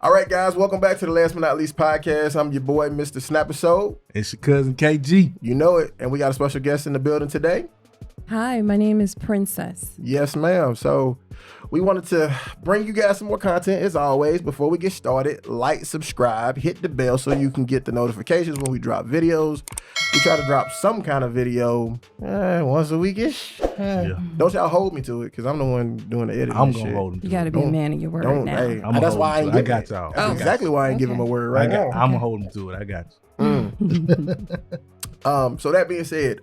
All right, guys, welcome back to the Last But Not Least podcast. I'm your boy, Mr. Snap-a-Soul. It's your cousin KG. You know it, and we got a special guest in the building today. Hi, my name is Princess. Yes, ma'am. So we wanted to bring you guys some more content as always. Before we get started, like, subscribe, hit the bell so you can get the notifications when we drop videos. We try to drop some kind of video once a weekish. Don't y'all hold me to it, because I'm the one doing the editing. I'm going to hold him. You got to be a man of your word now. Hey, that's why I ain't giving got y'all. That's exactly why I ain't giving my word right now. I'm going to hold him to it. I got you. So that being said,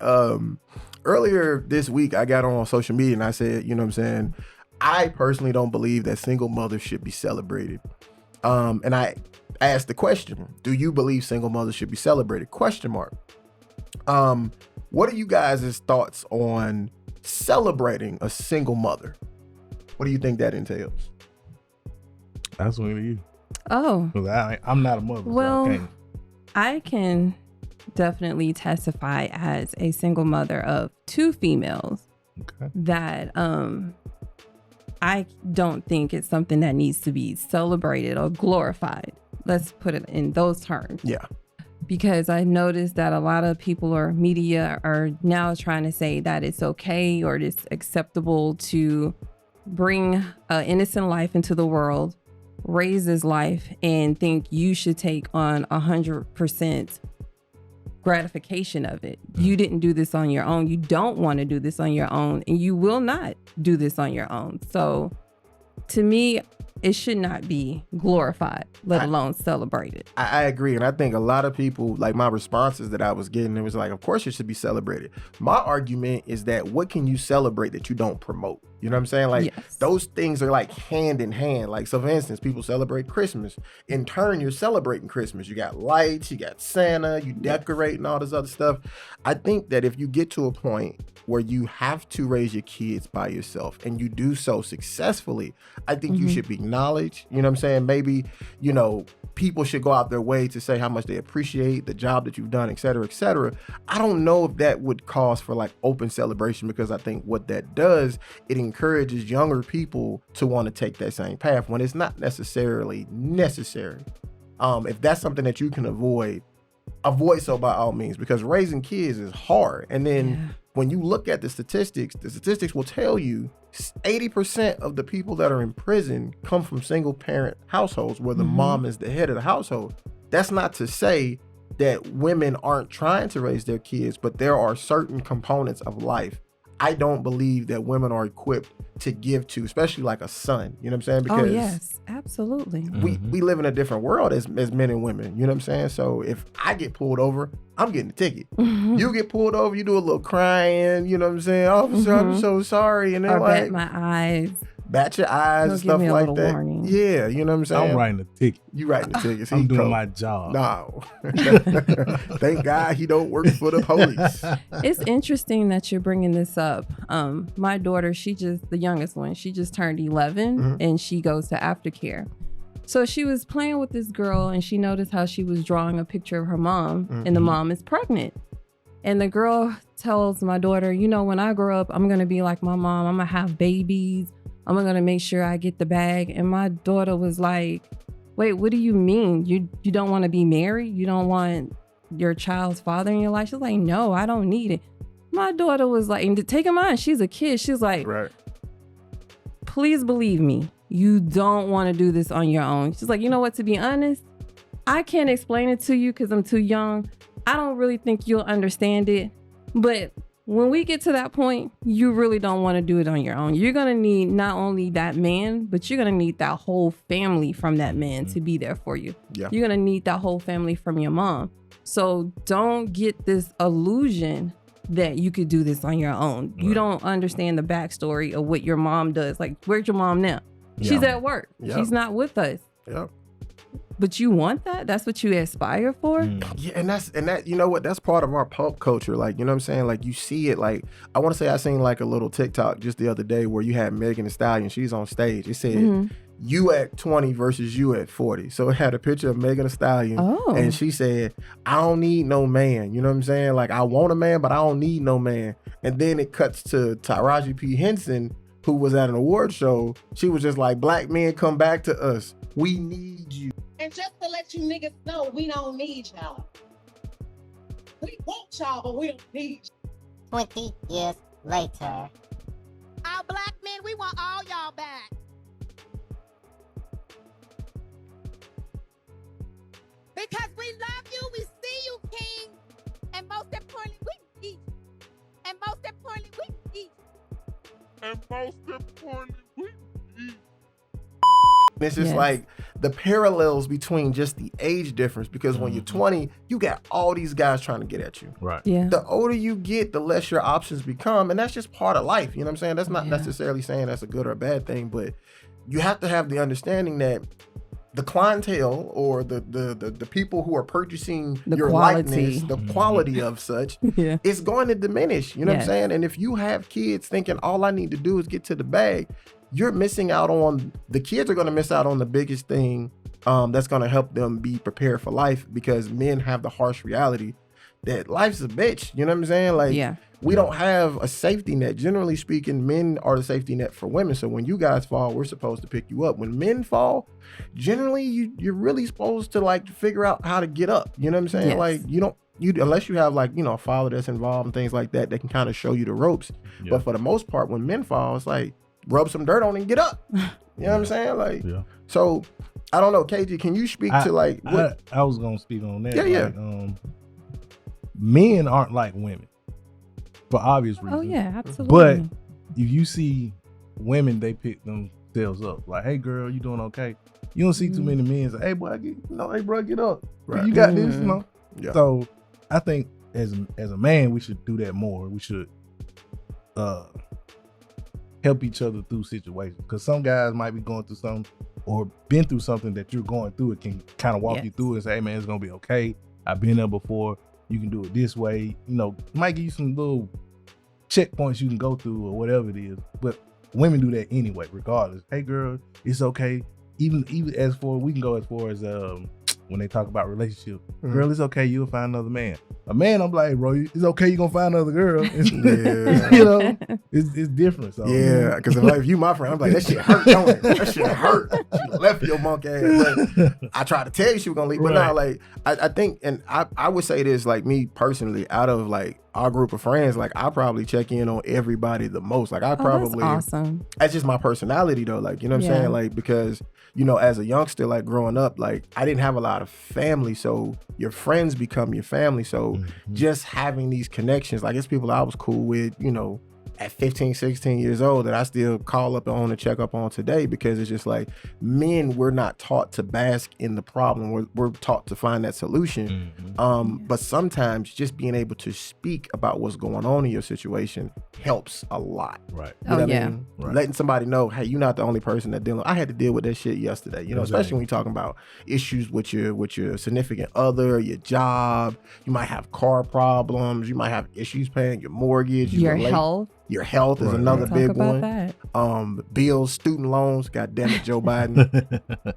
earlier this week, I got on social media and I said, you know what I'm saying, I personally don't believe that single mothers should be celebrated. And I asked the question, do you believe single mothers should be celebrated? ? What are you guys' thoughts on celebrating a single mother? What do you think that entails? That's one of you. Oh. I'm not a mother. Well, so I can't. I can definitely testify as a single mother of 2 females that I don't think it's something that needs to be celebrated or glorified. Let's put it in those terms. Yeah. Because I noticed that a lot of people or media are now trying to say that it's okay or it's acceptable to bring an innocent life into the world, raise this life, and think you should take on 100% gratification of it. You didn't do this on your own. You don't want to do this on your own, and you will not do this on your own. So to me, it should not be glorified, let alone celebrated. I agree. And I think a lot of people, like my responses that I was getting, it was like, of course it should be celebrated. My argument is that what can you celebrate that you don't promote? You know what I'm saying? Like those things are like hand in hand. Like, so for instance, people celebrate Christmas. In turn, you're celebrating Christmas. You got lights, you got Santa, you decorate and all this other stuff. I think that if you get to a point where you have to raise your kids by yourself and you do so successfully, I think you should be acknowledged. You know what I'm saying? Maybe, you know, people should go out their way to say how much they appreciate the job that you've done, et cetera, et cetera. I don't know if that would cause for like open celebration, because I think what that does, it encourages younger people to want to take that same path when it's not necessarily necessary. If that's something that you can avoid so by all means, because raising kids is hard. And then when you look at the statistics will tell you 80% of the people that are in prison come from single parent households where the mom is the head of the household. That's not to say that women aren't trying to raise their kids, but there are certain components of life I don't believe that women are equipped to give to, especially like a son. You know what I'm saying? Because yes, absolutely. We live in a different world as men and women. You know what I'm saying? So if I get pulled over, I'm getting a ticket. You get pulled over, you do a little crying. You know what I'm saying? Officer, I'm so sorry. And then bat my eyes. Bat your eyes and stuff like that. Warning. Yeah, you know what I'm saying? I'm writing a ticket. You writing the tickets. I'm doing my job. No. Thank God he don't work for the police. It's interesting that you're bringing this up. My daughter, the youngest one, she just turned 11 and she goes to aftercare. So she was playing with this girl and she noticed how she was drawing a picture of her mom and the mom is pregnant. And the girl tells my daughter, you know, when I grow up, I'm going to be like my mom. I'm going to have babies. I'm going to make sure I get the bag. And my daughter was like, wait, what do you mean? You don't want to be married? You don't want your child's father in your life? She's like, no, I don't need it. My daughter was like, and to take in mind, she's a kid. She's like, please believe me. You don't want to do this on your own. She's like, you know what? To be honest, I can't explain it to you because I'm too young. I don't really think you'll understand it. But when we get to that point, you really don't want to do it on your own. You're going to need not only that man, but you're going to need that whole family from that man to be there for you. Yeah. You're going to need that whole family from your mom. So don't get this illusion that you could do this on your own. You don't understand the backstory of what your mom does. Like, where's your mom now? She's at work. She's not with us. But you want that? That's what you aspire for? Yeah, and that, you know what? That's part of our pulp culture. Like, you know what I'm saying? Like, you see it. Like, I want to say I seen like a little TikTok just the other day where you had Megan Thee Stallion. She's on stage. It said, you at 20 versus you at 40. So it had a picture of Megan Thee Stallion. And she said, I don't need no man. You know what I'm saying? Like, I want a man, but I don't need no man. And then it cuts to Taraji P. Henson who was at an award show, she was just like, black men come back to us. We need you. And just to let you niggas know, we don't need y'all. We want y'all, but we don't need you. 20 years later. Our black men, we want all y'all back. Because we love you, we see you, King. And most importantly, we need you. And most importantly, we need you. And most importantly, we need It's just like the parallels between just the age difference, because when you're 20, you got all these guys trying to get at you. Right. Yeah. The older you get, the less your options become. And that's just part of life. You know what I'm saying? That's not necessarily saying that's a good or a bad thing, but you have to have the understanding that the clientele or the people who are purchasing your likeness, the quality of such, is going to diminish. You know what I'm saying? And if you have kids thinking all I need to do is get to the bag, you're missing out on, the kids are going to miss out on the biggest thing that's going to help them be prepared for life, because men have the harsh reality that life's a bitch. You know what I'm saying? Like, we don't have a safety net. Generally speaking, men are the safety net for women. So when you guys fall, we're supposed to pick you up. When men fall, generally you're really supposed to like figure out how to get up. You know what I'm saying? Like you unless you have like, you know, a father that's involved and things like that can kind of show you the ropes. But for the most part, when men fall, it's like rub some dirt on it and get up. You know what I'm saying? Like, so I don't know, KG, can you speak to like what I was gonna speak on that. Yeah, like, men aren't like women for obvious reasons. Oh yeah, absolutely. But if you see women, they pick themselves up. Like, hey girl, you doing okay? You don't see too many men say, hey boy, hey bro, get up. Right. You got this, you know. So I think as a man, we should do that more. We should help each other through situations, because some guys might be going through something or been through something that you're going through. It can kind of walk you through and say, hey man, it's gonna be okay. I've been there before. You can do it this way. You know, might give you some little checkpoints you can go through or whatever it is. But women do that anyway, regardless. Hey girl, it's okay. Even as far, we can go as far as when they talk about relationships. Girl, it's okay, you'll find another man. A man, I'm like, hey, bro, it's okay, you're gonna find another girl. You know, it's different. So because if you my friend, I'm like, that shit hurt, don't it? That shit hurt. You left your monkey ass. Like, I tried to tell you she was gonna leave, but now, like, I think, and I would say this, like, me personally, out of like our group of friends, like, I probably check in on everybody the most. Like, I probably, that's awesome. That's just my personality though. Like, you know what I'm saying? Like, because, you know, as a youngster, like growing up, like I didn't have a lot of family, so your friends become your family. So just having these connections, like it's people I was cool with, you know, at 15, 16 years old that I still call up on and check up on today, because it's just like, men, we're not taught to bask in the problem. We're taught to find that solution. But sometimes just being able to speak about what's going on in your situation helps a lot. Right. You know what I mean? Right. Letting somebody know, hey, you're not the only person that dealing. I had to deal with that shit yesterday. You know, especially when you're talking about issues with your significant other, your job. You might have car problems. You might have issues paying your mortgage. Your health. Your health is another big one. That. Bills, student loans. God damn it, Joe Biden.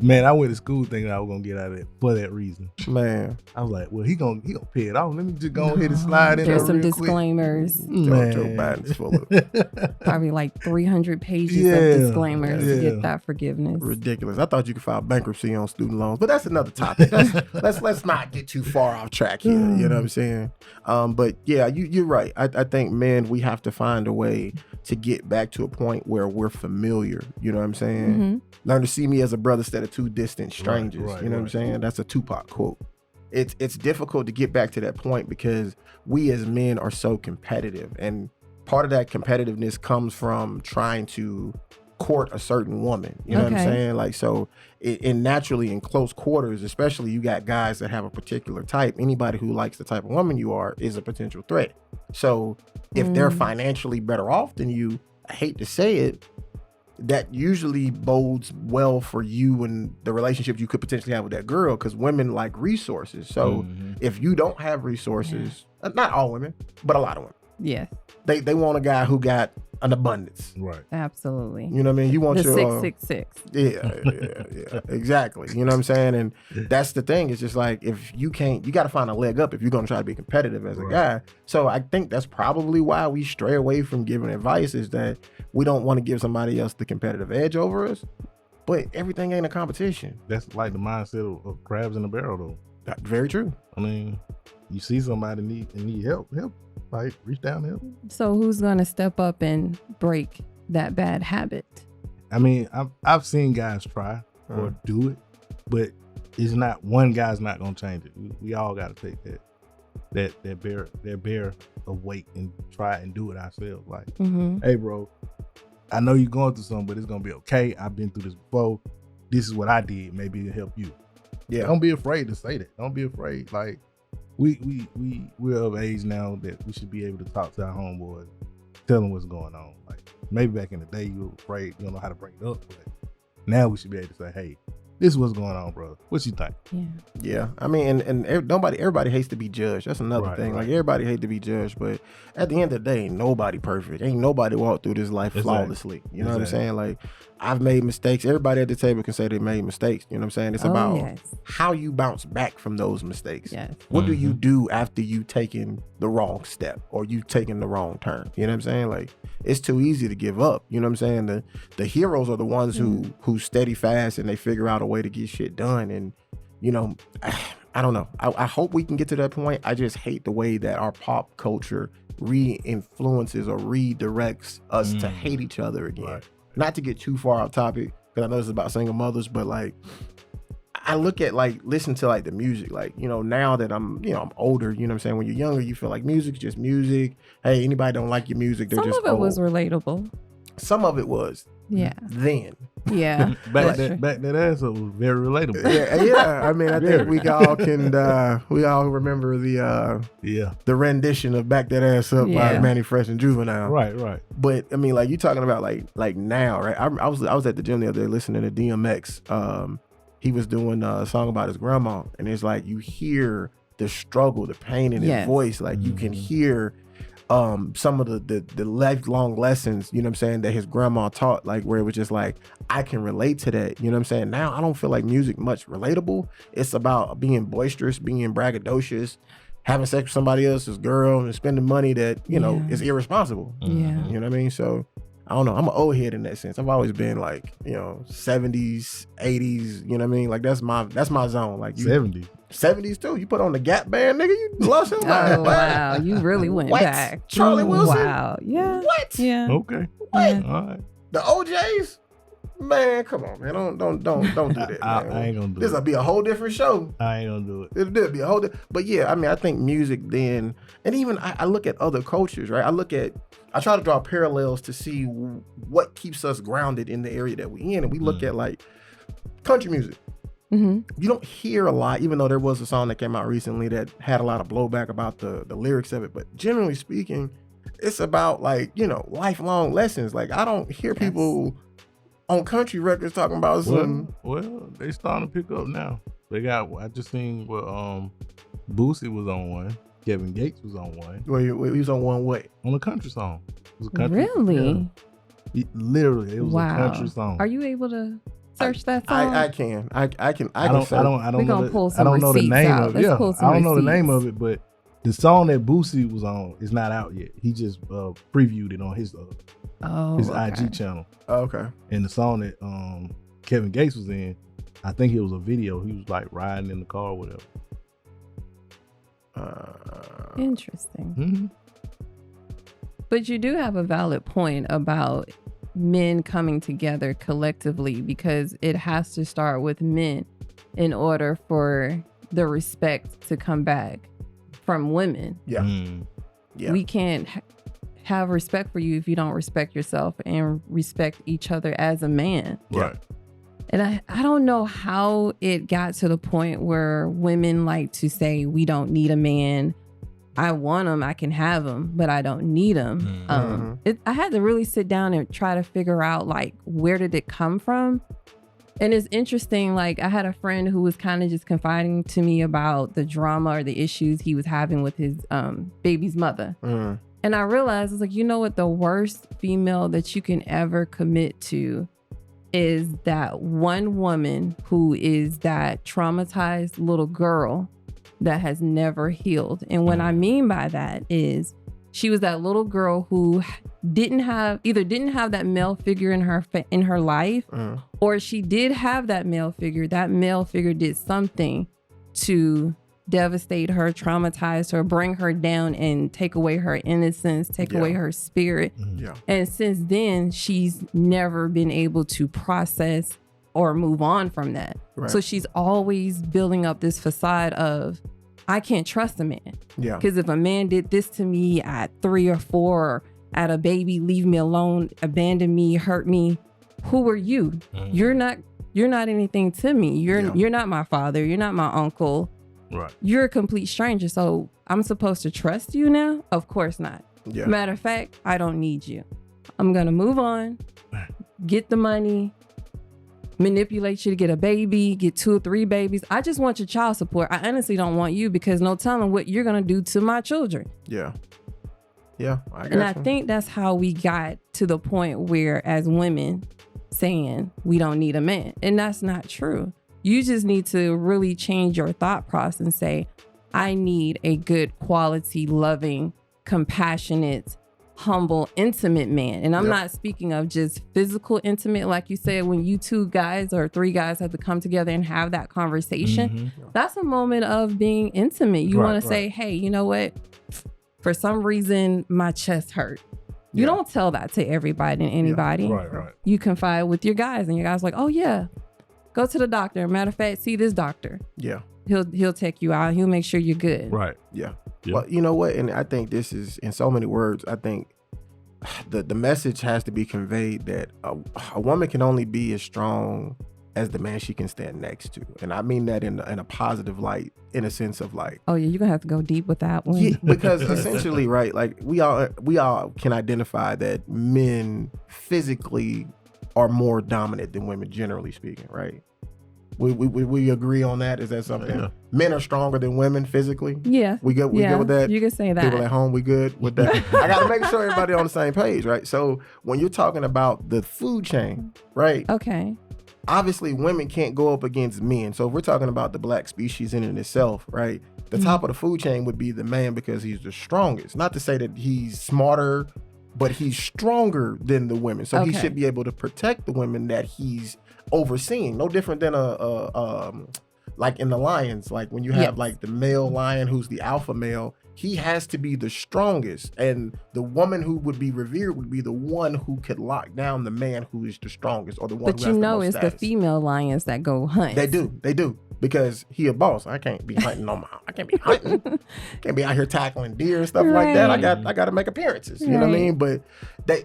Man, I went to school thinking I was gonna get out of it for that reason. Man, I was like, well, he gonna pay it off. Let me just go ahead and slide in there. There's some real disclaimers. Quick. Joe Biden's full of probably like 300 pages of disclaimers to get that forgiveness. Ridiculous. I thought you could file bankruptcy on student loans, but that's another topic. Let's not get too far off track here. You know what I'm saying? But yeah, you're right. I think, men, we have to find a way to get back to a point where we're familiar. You know what I'm saying? Learn to see me as a brother instead of two distant strangers. You know what I'm saying? That's a Tupac quote. It's difficult to get back to that point because we as men are so competitive, and part of that competitiveness comes from trying to court a certain woman. You know what I'm saying? Like, so and naturally in close quarters, especially, you got guys that have a particular type. Anybody who likes the type of woman you are is a potential threat. So if they're financially better off than you, I hate to say it, that usually bodes well for you and the relationship you could potentially have with that girl, because women like resources. So if you don't have resources, not all women, but a lot of women, yes, they want a guy who got an abundance. Right. Absolutely. You know what I mean? You want the your 666. Yeah, exactly. You know what I'm saying? And that's the thing. It's just like if you can't, you got to find a leg up if you're gonna try to be competitive as a guy. So I think that's probably why we stray away from giving advice, is that we don't want to give somebody else the competitive edge over us. But everything ain't a competition. That's like the mindset of crabs in a barrel, though. That's very true. I mean, you see somebody need help, like reach down and help. So who's gonna step up and break that bad habit? I mean, I've seen guys try or do it, but it's not, one guy's not gonna change it. We all got to take that bear of weight and try and do it ourselves. Like, hey, bro, I know you're going through something, but it's gonna be okay. I've been through this before. This is what I did. Maybe it'll help you. Yeah. Don't be afraid to say that. Don't be afraid. Like, we're of age now that we should be able to talk to our homeboys, tell them what's going on. Like, maybe back in the day you were afraid, you don't know how to bring it up, but now we should be able to say, hey, this is what's going on, bro. What you think? Yeah. I mean, and everybody hates to be judged. That's another thing. Like, everybody hates to be judged, but at the end of the day, ain't nobody perfect. Ain't nobody walk through this life flawlessly. You know what I'm saying? Like, I've made mistakes. Everybody at the table can say they made mistakes. You know what I'm saying? It's about how you bounce back from those mistakes. Yes. What do you do after you taken the wrong step or you taken the wrong turn? You know what I'm saying? Like, it's too easy to give up. You know what I'm saying? The heroes are the ones who steady fast and they figure out a way to get shit done. And, you know, I don't know. I hope we can get to that point. I just hate the way that our pop culture re-influences or redirects us to hate each other again. Right. Not to get too far off topic, because I know this is about single mothers, but like, I look at, like, listen to like the music, like, you know, now that I'm older, you know what I'm saying? When you're younger, you feel like music's just music. Hey, anybody don't like your music, they're just old. Some of it was relatable. Some of it was. Yeah. Then. Yeah. back that ass up was very relatable. Yeah. I mean, I think we all remember the rendition of "Back That Ass Up" by Manny Fresh and Juvenile. Right. But I mean, like, you talking about like now, right? I was at the gym the other day listening to DMX. He was doing a song about his grandma, and it's like you hear the struggle, the pain in his voice. Like you can hear some of the lifelong lessons, you know what I'm saying, that his grandma taught, like, where it was just like, I can relate to that, you know what I'm saying? Now I don't feel like music much relatable. It's about being boisterous, being braggadocious, having sex with somebody else's girl and spending money that, you know, is irresponsible. Yeah. You know what I mean? So I don't know. I'm an old head in that sense. I've always been like, you know, 70s, 80s, you know what I mean? Like that's my zone. Like 70s too. You put on the Gap band, nigga, you lost him. Oh, wow. You really went back. Charlie Wilson? Wow. Yeah. What? Yeah. Okay. What? Yeah. All right. The OJs? Man, come on, man. Don't do that. I ain't gonna do it. This'll be a whole different show. I ain't gonna do it. It'll be a whole but yeah, I mean, I think music then, and even I look at other cultures, right? I try to draw parallels to see what keeps us grounded in the area that we in. And we look at like country music. You don't hear a lot, even though there was a song that came out recently that had a lot of blowback about the lyrics of it. But generally speaking, it's about, like, you know, lifelong lessons. Like, I don't hear people on country records talking about some. Well, they starting to pick up now. I just seen Boosie was on one. Kevin Gates was on one. Wait, he was on one what? On a country song. It was a country. Really? Yeah. Literally, it was a country song. Are you able to search that song? I can. I can. I don't know the name of it. Yeah, I don't know the name of it, but the song that Boosie was on is not out yet. He just previewed it on his IG channel. Oh, okay. And the song that Kevin Gates was in, I think it was a video. He was like riding in the car or whatever. Interesting. But you do have a valid point about men coming together collectively, because it has to start with men in order for the respect to come back from women. Yeah. Yeah. We can't have respect for you if you don't respect yourself and respect each other as a man. Right. And I don't know how it got to the point where women like to say, we don't need a man. I want him, I can have him, but I don't need him. I had to really sit down and try to figure out, like, where did it come from? And it's interesting, like, I had a friend who was kind of just confiding to me about the drama or the issues he was having with his baby's mother. And I realized, it's like, you know what, the worst female that you can ever commit to is that one woman who is that traumatized little girl that has never healed. And what I mean by that is she was that little girl who didn't have that male figure in her life, or she did have that male figure. That male figure did something to devastate her, traumatize her, bring her down, and take away her innocence, take away her spirit. And since then, she's never been able to process or move on from that. So she's always building up this facade of, I can't trust a man. Because if a man did this to me at 3 or 4, or at a baby, leave me alone, abandon me, hurt me, who are you? You're not anything to me. You're not my father. You're not my uncle. Right. You're a complete stranger. So I'm supposed to trust you now? Of course not. Matter of fact, I don't need you. I'm going to move on, get the money, manipulate you to get a baby, get 2 or 3 babies. I just want your child support. I honestly don't want you, because no telling what you're going to do to my children. I think that's how we got to the point where, as women, saying we don't need a man. And that's not true. You just need to really change your thought process and say, I need a good quality, loving, compassionate, humble, intimate man. And I'm not speaking of just physical intimate. Like you said, when you 2 guys or 3 guys have to come together and have that conversation, that's a moment of being intimate. You want to say, hey, you know what? For some reason, my chest hurt. You don't tell that to everybody and anybody. You confide with your guys, and your guys like, oh yeah, go to the doctor. Matter of fact, see this doctor. He'll take you out. He'll make sure you're good. Well, you know what? And I think this is, in so many words, I think the message has to be conveyed that a woman can only be as strong as the man she can stand next to. And I mean that in a positive light, in a sense of like, oh yeah, you're gonna have to go deep with that one. Because essentially, right, like we all can identify that men physically are more dominant than women, generally speaking, right? We agree on that? Is that something? Men are stronger than women physically? We good with that? You can say that. People at home, we good with that? I gotta make sure everybody on the same page, right? So when you're talking about the food chain, right? Okay. Obviously, women can't go up against men. So if we're talking about the black species in itself, right? The top of the food chain would be the man, because he's the strongest. Not to say that he's smarter, but he's stronger than the women. So he should be able to protect the women that he's overseeing. No different than like in the lions, like when you have like the male lion who's the alpha male, he has to be the strongest, and the woman who would be revered would be the one who could lock down the man who is the strongest, or the one who has the most status. But it's the female lions that go hunt. They do. Because he a boss. I can't be hunting I can't be hunting. Can't be out here tackling deer and stuff like that. I got to make appearances. You know what I mean? But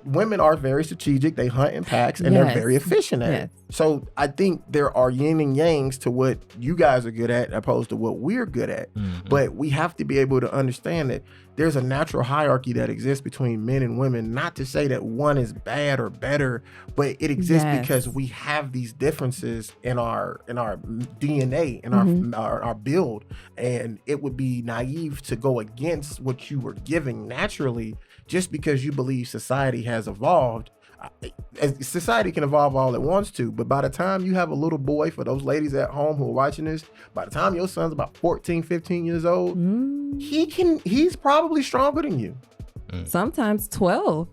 women are very strategic. They hunt in packs, and they're very efficient at it. So I think there are yin and yangs to what you guys are good at opposed to what we're good at. But we have to be able to understand that there's a natural hierarchy that exists between men and women. Not to say that one is bad or better, but it exists because we have these differences in our DNA, in our build, and it would be naive to go against what you were giving naturally just because you believe society has evolved. Society can evolve all it wants to, but by the time you have a little boy, for those ladies at home who are watching this, by the time your son's about 14, 15 years old, he's probably stronger than you. Sometimes 12.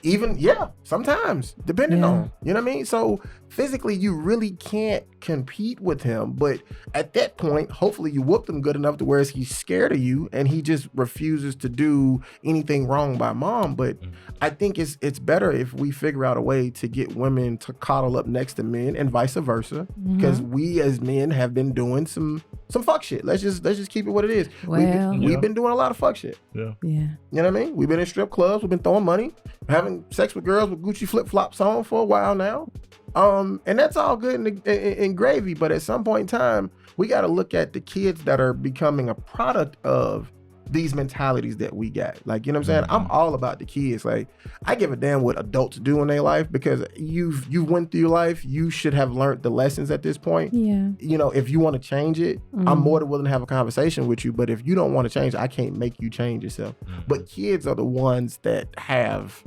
Even, sometimes, depending on, you know what I mean? So physically, you really can't compete with him. But at that point, hopefully you whooped him good enough to where he's scared of you and he just refuses to do anything wrong by mom. But I think it's better if we figure out a way to get women to coddle up next to men and vice versa. Because we as men have been doing some fuck shit. Let's just keep it what it is. Well, we've been doing a lot of fuck shit. Yeah. You know what I mean? We've been in strip clubs. We've been throwing money, having sex with girls with Gucci flip-flops on for a while now. And that's all good and gravy. But at some point in time, we got to look at the kids that are becoming a product of these mentalities that we got. Like, you know what I'm saying? I'm all about the kids. Like, I give a damn what adults do in their life because you went through your life. You should have learned the lessons at this point. Yeah. You know, if you want to change it, I'm more than willing to have a conversation with you. But if you don't want to change, I can't make you change yourself. But kids are the ones that have,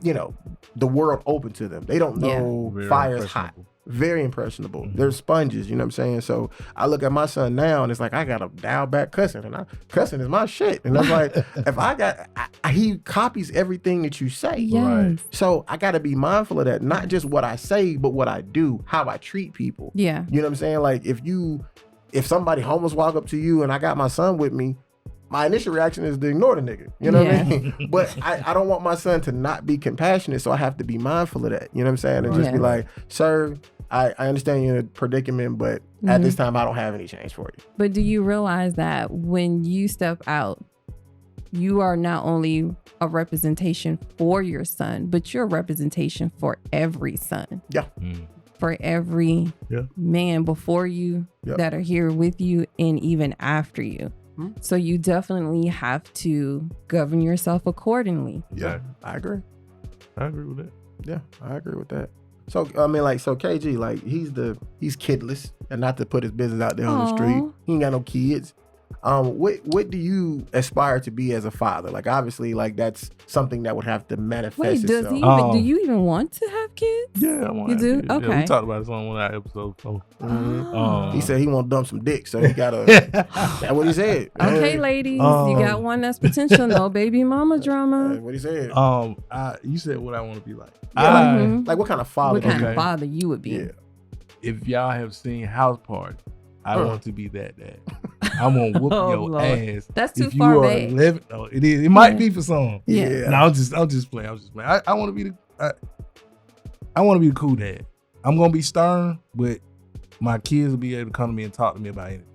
you know, the world open to them. They don't know fire's hot. Very impressionable. They're sponges, you know what I'm saying? So I look at my son now and it's like, I got to dial back cussing, and cussing is my shit. And I'm like, he copies everything that you say. Yes. Right. So I got to be mindful of that. Not just what I say, but what I do, how I treat people. Yeah. You know what I'm saying? Like if somebody homeless walk up to you and I got my son with me, my initial reaction is to ignore the nigga. You know what I mean? But I don't want my son to not be compassionate, so I have to be mindful of that. You know what I'm saying? And just be like, sir, I understand you're in a predicament, but at this time, I don't have any change for you. But do you realize that when you step out, you are not only a representation for your son, but you're a representation for every son. Yeah. For every man before you that are here with you and even after you. So you definitely have to govern yourself accordingly. Yeah, I agree. I agree with that. Yeah, I agree with that. So I mean, like, so KG, like, he's kidless, and not to put his business out there on the street. He ain't got no kids. What do you aspire to be as a father? Like, obviously, like, that's something that would have to manifest itself. Do you even want to have kids? Yeah, I want to have kids. Do? Okay. Yeah, we talked about this on one of our episodes. So. He said he want to dump some dick, so he gotta. That's what he said. Okay, ladies, you got one that's potential. No baby mama drama. That's what he said. You said what I want to be like. Like, what kind of father? What kind of father you would be? Yeah. If y'all have seen House Party, I want to be that dad. I'm gonna whoop your Lord. ass. That's too if far you are back. 11, no, it is. It might be for some. Yeah. No, I'm just playing. I want to be I want to be the cool dad. I'm gonna be stern, but my kids will be able to come to me and talk to me about anything.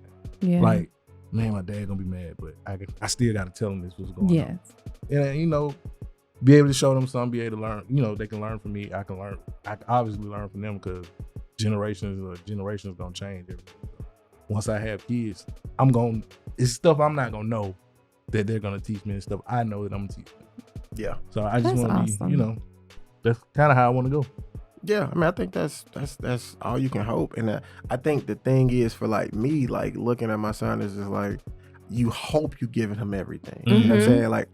Yeah. Like, man, my dad gonna be mad, but I still gotta tell them this what's going on. And you know, be able to show them something, be able to learn. You know, they can learn from me. I can learn. I can obviously learn from them because generations gonna change everything. Once I have kids, it's stuff I'm not gonna know that they're gonna teach me, and stuff I know that I'm gonna teach them. Yeah. So I just want to awesome. be, you know, that's kind of how I want to go. Yeah, I mean, I think that's all you can hope. And I think the thing is, for like me, like, looking at my son is just like, you hope you giving him everything. You know what I'm saying? Like,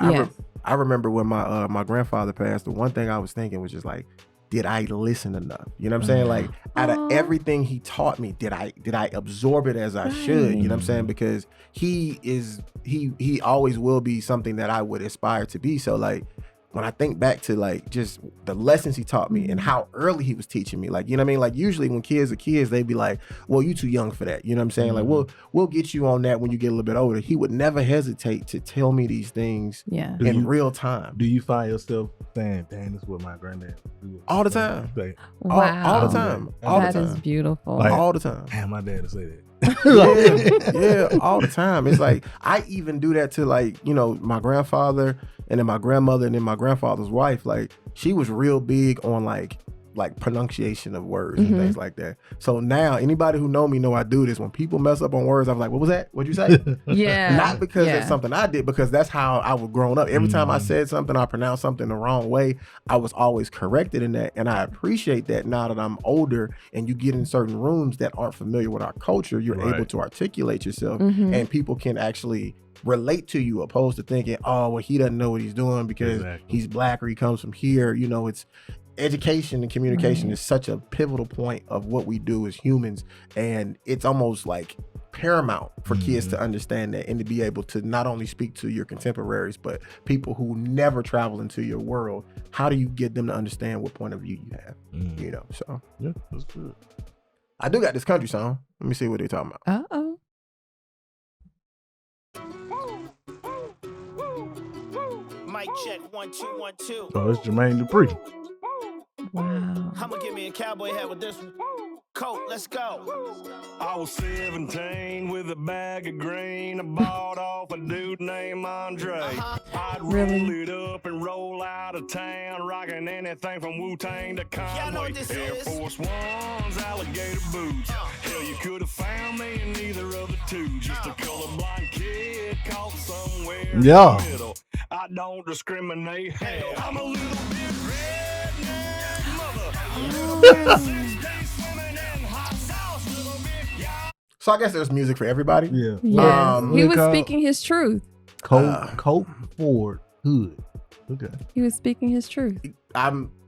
I remember when my grandfather passed, the one thing I was thinking was just like, did I listen enough? You know what I'm saying? Like, out of everything he taught me, did I absorb it as I should? You know what I'm saying? Because he always will be something that I would aspire to be. So, like, when I think back to, like, just the lessons he taught me and how early he was teaching me, like, you know what I mean? Like, usually when kids are kids, they'd be like, well, you too young for that. You know what I'm saying? Like, we'll get you on that when you get a little bit older. He would never hesitate to tell me these things in real time. Do you find yourself saying, dang, this is what my granddad would do? All the time. Like, Wow. All the time. All the That time. is beautiful. Like, all the time. Damn, my dad would say that. yeah, all the time. It's like, I even do that to, like, you know, my grandfather and then my grandmother and then my grandfather's wife. Like, she was real big on like pronunciation of words and things like that. So now anybody who know me know I do this. When people mess up on words, I'm like, what was that? What'd you say? Not because it's something I did, because that's how I was growing up. Every time I said something, I pronounced something the wrong way, I was always corrected in that. And I appreciate that now that I'm older and you get in certain rooms that aren't familiar with our culture, you're able to articulate yourself and people can actually relate to you, opposed to thinking, oh, well, he doesn't know what he's doing because he's black or he comes from here. You know, it's education and communication is such a pivotal point of what we do as humans, and it's almost like paramount for kids to understand that and to be able to not only speak to your contemporaries but people who never travel into your world. How do you get them to understand what point of view you have? You know, so yeah, that's good. I do got this country song. Let me see what they're talking about. Uh-oh. Mic check 1 2 1 2. So it's Jermaine Dupri. Wow. I'ma give me a cowboy hat with this one. Coat, let's go. I was 17 with a bag of green. I bought off a dude named Andre. I'd Really? roll it up and roll out of town, rocking anything from Wu-Tang to Y'all know Conway. what this Air is? Force Ones, alligator boots. Hell, you could have found me in either of the two. Just a colorblind kid caught somewhere in Yeah. the middle. I don't discriminate. Hell, I'm a little bit redneck mother. So I guess there's music for everybody. Yeah. Yes. What He it was called? speaking his truth. Cope Ford Hood. Okay. He was speaking his truth.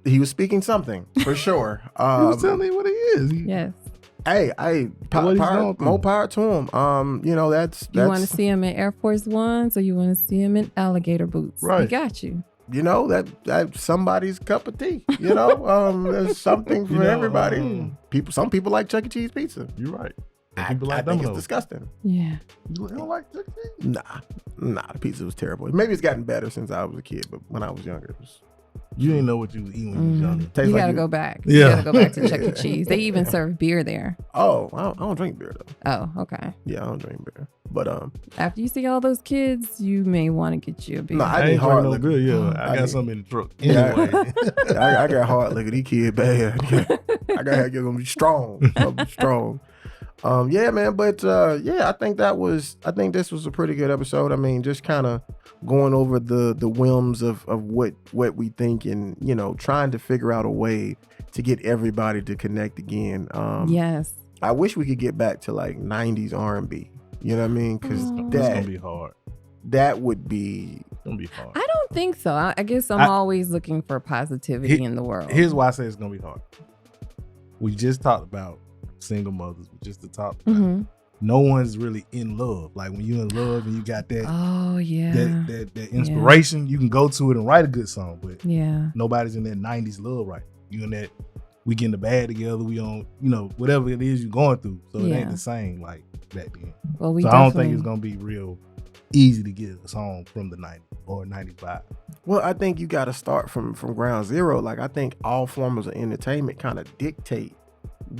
He was speaking something for sure. He was telling me what he is. Yes. Hey, What he's power, going through. more power to him. That's You want to see him in Air Force Ones or you want to see him in alligator boots? We Right. got you. that's somebody's cup of tea. There's something for everybody. Some people like Chuck E. Cheese pizza. You're right. I People like think it's Domino's. disgusting. Yeah. You don't like Chuck E. Cheese? Nah, the pizza was terrible. Maybe it's gotten better since I was a kid, but when I was younger, it was. You didn't know what you was eating when you was younger. Tastes You like gotta go back. Yeah. You gotta go back to Chuck E. Cheese. They even serve beer there. Oh, I don't drink beer though. Oh, okay. Yeah, I don't drink beer. But After you see all those kids, you may want to get you a beer. No, I need ain't hard drink no liquor. beer. Yeah, I I got need- something in the truck. Yeah. Anyway. I got hard liquor. These kids bad. I gotta get them strong. Strong. Yeah, man. But I think this was a pretty good episode. I mean, just kind of going over the whims of what we think, and trying to figure out a way to get everybody to connect again. Yes. I wish we could get back to like 90s R&B. You know what I mean? Because Aw. It's gonna be hard. that would be. It's gonna be hard. I don't think so. I guess I'm always looking for positivity in the world. Here's why I say it's gonna be hard. We just talked about single mothers. We just talked about Mhm. no one's really in love. Like when you're in love and you got that Oh yeah. that inspiration, you can go to it and write a good song, but Yeah. nobody's in that 90s love right. You in that we getting the bad together, we on, whatever it is you're going through. So it Yeah. ain't the same like back then. Well, we So I don't think definitely- it's gonna be real easy to get a song from the 90s or 95. Well, I think you got to start from ground zero. Like I think all forms of entertainment kind of dictate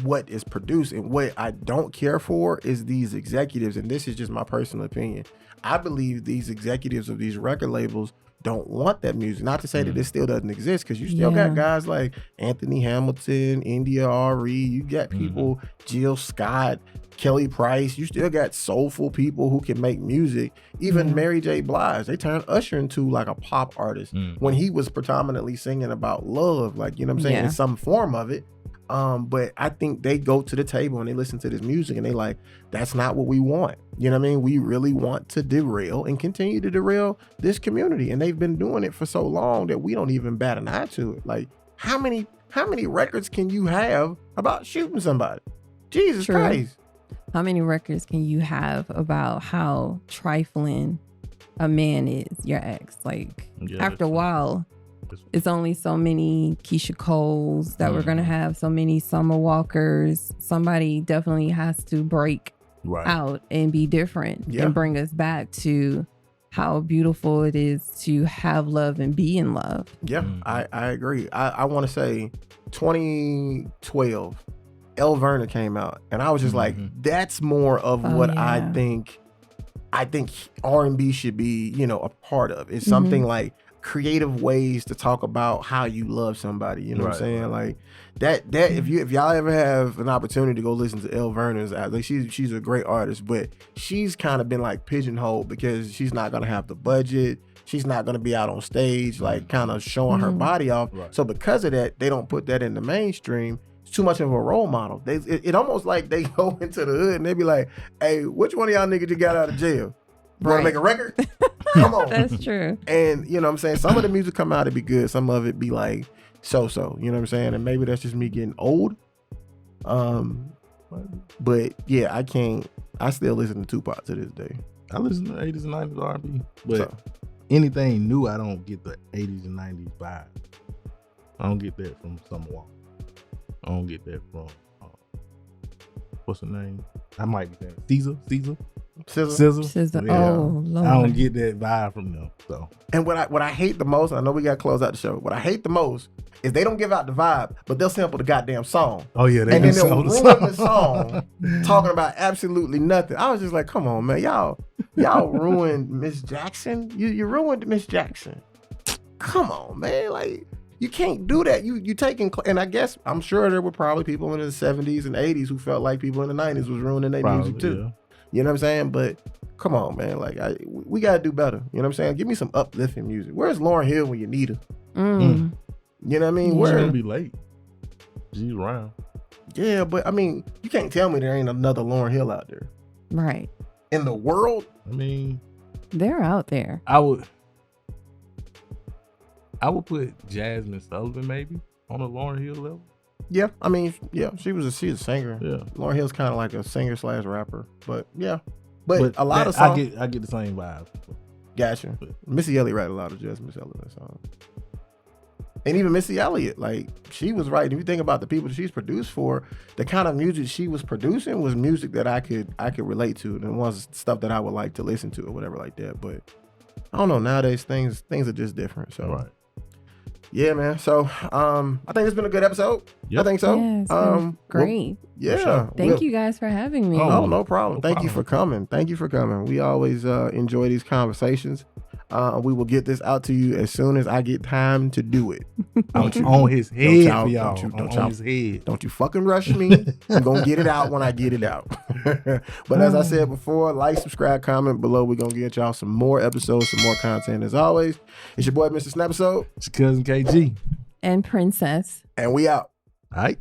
what is produced, and what I don't care for is these executives, and this is just my personal opinion. I believe these executives of these record labels don't want that music. Not to say that it still doesn't exist, because you still got guys like Anthony Hamilton, India Ari, you got people, Jill Scott, Kelly Price, you still got soulful people who can make music. Even Mary J. Blige, they turned Usher into like a pop artist when he was predominantly singing about love, like, you know what I'm saying, in some form of it. But I think they go to the table and they listen to this music and they like, that's not what we want. You know what I mean? We really want to derail and continue to derail this community. And they've been doing it for so long that we don't even bat an eye to it. Like, how many records can you have about shooting somebody? Jesus Christ. How many records can you have about how trifling a man is, your ex? Like, after a while, it's only so many Keisha Coles that we're going to have, so many Summer Walkers. Somebody definitely has to break out and be different and bring us back to how beautiful it is to have love and be in love. Yeah, I agree. I want to say 2012, El Verna came out, and I was just like, that's more of what I think R&B should be, a part of. It's something like creative ways to talk about how you love somebody. You know what I'm saying? Like that if y'all ever have an opportunity to go listen to El Verna's, like she's a great artist, but she's kind of been like pigeonholed because she's not gonna have the budget. She's not gonna be out on stage like kind of showing her body off. So because of that, they don't put that in the mainstream. It's too much of a role model. It almost like they go into the hood and they be like, hey, which one of y'all niggas you got out of jail? You want to make a record? Come on. That's true. And you know what I'm saying? Some of the music come out to be good. Some of it be like so. You know what I'm saying? And maybe that's just me getting old. But yeah, I still listen to Tupac to this day. I listen to 80s and 90s R&B. But anything new, I don't get the 80s and 90s vibe. I don't get that from Summer Walker. I don't get that from, what's her name? I might be saying Caesar. SZA. Yeah. Oh, Lord. I don't get that vibe from them. So, And what I hate the most, I know we got to close out the show. What I hate the most is they don't give out the vibe, but they'll sample the goddamn song. oh yeah, they And do then they'll sample ruin the song talking about absolutely nothing. I was just like, come on, man. Y'all ruined Miss Jackson. You ruined Miss Jackson. Come on, man. Like, you can't do that. You taking, and I guess I'm sure there were probably people in the 70s and 80s who felt like people in the 90s was ruining their music too. Yeah. You know what I'm saying? But come on, man. Like, we gotta do better. You know what I'm saying? Give me some uplifting music. Where's Lauryn Hill when you need her? You know what I mean? She's gonna be late. She's around. Yeah, but I mean, you can't tell me there ain't another Lauryn Hill out there. Right. In the world? I mean, they're out there. I would put Jasmine Sullivan maybe on a Lauryn Hill level. Yeah, I mean, yeah, she's a singer. Yeah, Lauryn Hill's kind of like a singer / rapper, but yeah, but a lot of songs. I get the same vibe. Gotcha. Missy Elliott wrote a lot of Jasmine Sullivan songs, and even Missy Elliott, like she was writing. If you think about the people that she's produced for, the kind of music she was producing was music that I could relate to, and was stuff that I would like to listen to or whatever like that. But I don't know, nowadays things are just different. So. Right. Yeah, man. So, I think it's been a good episode. Yep. I think so. Yeah, it's been great. Yeah. Thank you guys for having me. Oh, no problem. Thank you for coming. Thank you for coming. We always enjoy these conversations. We will get this out to you as soon as I get time to do it. On his head, y'all. On his head. Don't you fucking rush me. I'm going to get it out when I get it out. But as I said before, like, subscribe, comment below. We're going to get y'all some more episodes, some more content as always. It's your boy, Mr. Snapisode. It's your cousin KG. And Princess. And we out. All right.